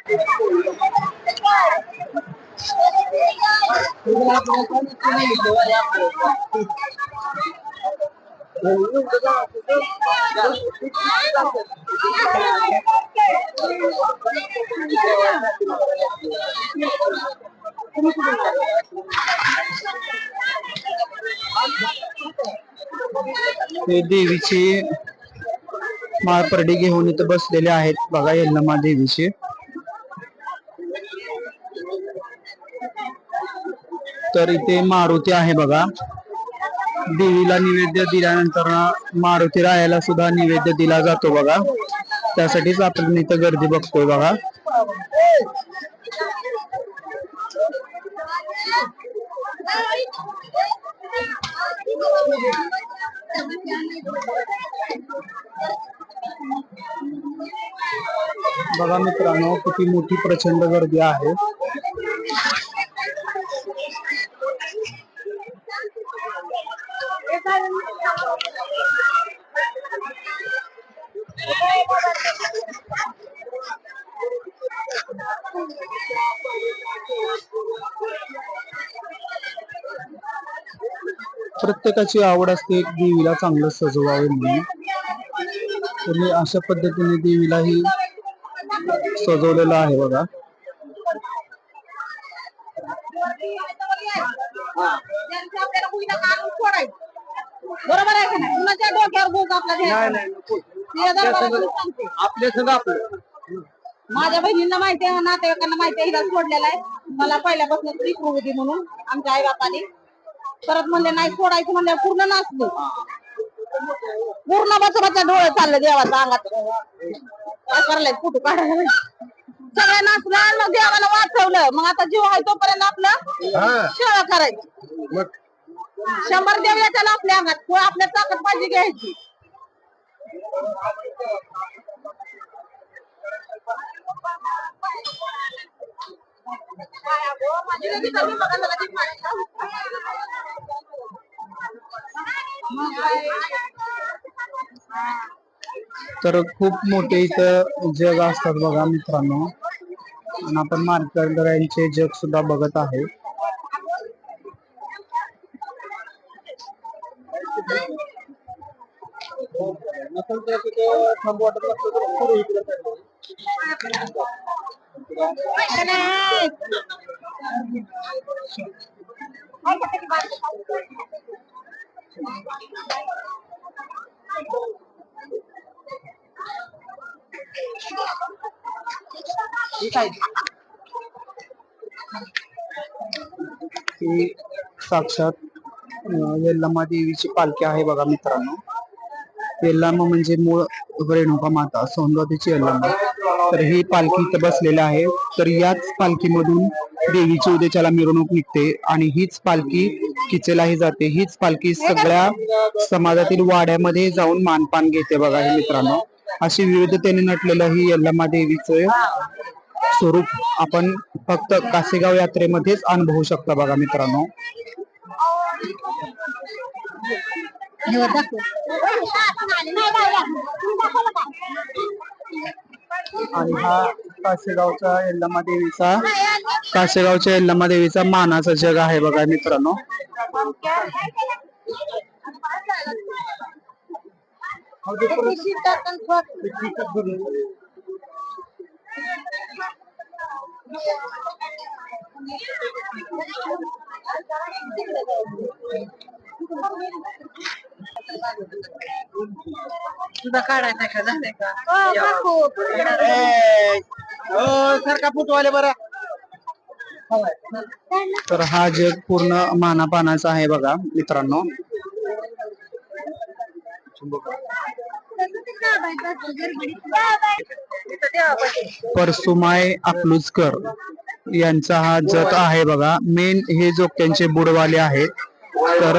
हे देवीची माळपरडी घेऊन इथं बसलेले आहेत बघा यल्लमा देवीची. तर इथे मारुती आहे बघा. देवीला निवेद्य दिल्यानंतर मारुती रायाला सुद्धा निवेद्य दिला जातो बघा. त्यासाठीच आपण इथं गर्दी बघतोय बघा. बघा मित्रांनो किती मोठी प्रचंड गर्दी आहे. प्रत्येकाची आवड असते देवीला चांगलं सजवावे म्हणून. तर अशा पद्धतीने देवीलाही सजवलेलं आहे बघा. बरोबर आहे का नाही? कुणाच्या डोक्यावर भूक आपल्या सगळं आपलं. माझ्या बहिणींना माहिती आहे, नातेवाईकांना माहिती आहे, हिला सोडलेला आहे. मला पहिल्यापासून स्त्रीक होती म्हणून आमच्या आई बापाने परत म्हणले नाही सोडायचं म्हणले पूर्ण नाचलो. पूर्ण बच्चा डोळे चालले देवाचा अंगात काय करायला फोटो काढायला सगळे नाचलं. मग देवाला वाचवलं. मग आता जीव आहे तोपर्यंत आपलं सेवा करायची. 100 देव येतात आपल्या अंगात. आपल्या ताकद पाहिजे घ्यायची. तर खूप मोठे इथं जग असतात बघा मित्रांनो. आणि आपण मार्कंडरायांचे जग सुद्धा बघत आहे. ही साक्षात यल्लमा देवीची पालखी आहे बघा मित्रांनो. यल्लमा म्हणजे मूळ रेणुका माता सौंदर्याची यल्लमा. तर ही पालखी इथं बसलेली आहे. तर याच पालखीमधून देवीची उद्याच्याला मिरवणूक निघते आणि हीच पालखी किचेलाही जाते. हीच पालखी सगळ्या समाजातील वाड्यामध्ये जाऊन मानपान घेते बघा हे मित्रांनो. अशी विविधतेने नटलेलं ही यल्लमा देवीचं स्वरूप आपण फक्त कासेगाव यात्रेमध्येच अनुभवू शकता बघा मित्रांनो. आणि हा कासेगावच्या यल्लमा देवीचा मानाचा जग आहे बघा मित्रांनो. तुझा काढायचा का झालाय का? सारखा फुटवाले बरं. तर हा जग पूर्ण मानापानाचा आहे बघा मित्रांनो. परसुमाय अकलूजकर यांचा हा जत आहे बघा. मेन हे जोगत्यांचे बुडवाले आहेत. तर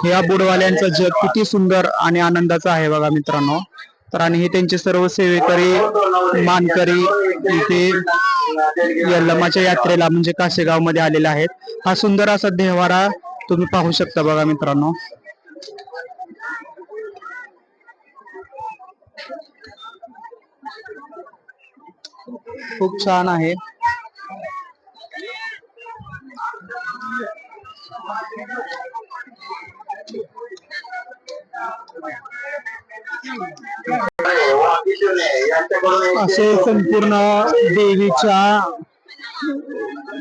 या बुडवाल्यांचा जग किती सुंदर आणि आनंदाचा आहे बघा मित्रांनो. तर आणि हे त्यांचे सर्व सेवेकरी मानकरी इथे यल्लमाच्या यात्रेला म्हणजे कासेगाव मध्ये आलेले आहेत. हा सुंदर असा देवारा तुम्ही पाहू शकता बघा मित्रांनो. खूप छान आहे. असे संपूर्ण देवीच्या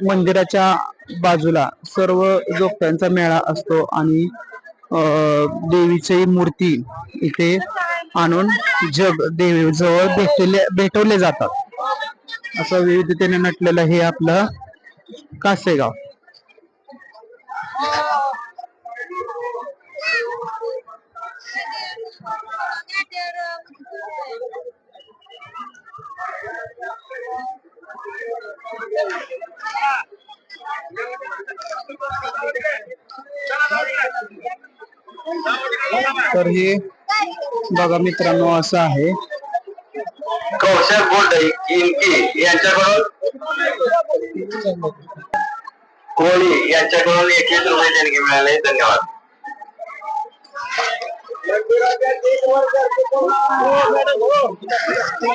मंदिराच्या बाजूला सर्व जोगत्यांचा मेळा असतो आणि देवीची मूर्ती इथे आणून देवी जवळ भेटवले जातात. असं विविधतेने नटलेलं हे आपलं कासेगाव. तर हे बघा मित्रांनो असं आहे. कौशल बोलतोय इनकी यांच्याकडून कोळी यांच्याकडून 21 रुपये देणगी मिळाले. धन्यवाद.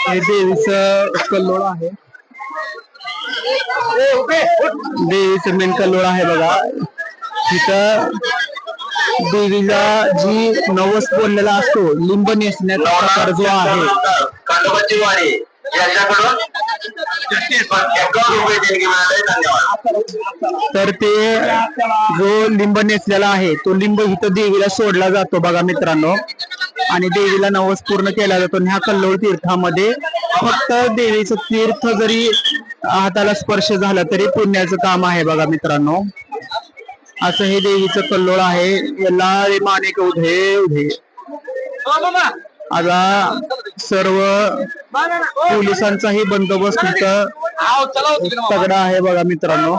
हे देवीचं कल्लोळ आहे. देवीचं मेन कल्लोळ आहे बघा. तिथं देवीला जी नवस बोललेला असतो लिंब नेसण्याचा प्रकार जो आहे खंडोबाची वाडी यांच्याकडून 51 रुपये देणगी मिळाले. धन्यवाद. तर ते जो लिंब नेसलेला आहे तो लिंब इथं देवीला सोडला जातो बघा मित्रांनो. आणि देवीला नवस पूर्ण केला जातो. ह्या कल्लोळ तीर्थामध्ये फक्त देवीचं तीर्थ जरी हाताला स्पर्श झाला तरी पुण्याचं काम आहे बघा मित्रांनो. असं हे देवीचं कल्लोळ आहे. याला माणिक उधे उधे. आता सर्व पोलिसांचाही बंदोबस्त इथं तगडा आहे बघा मित्रांनो.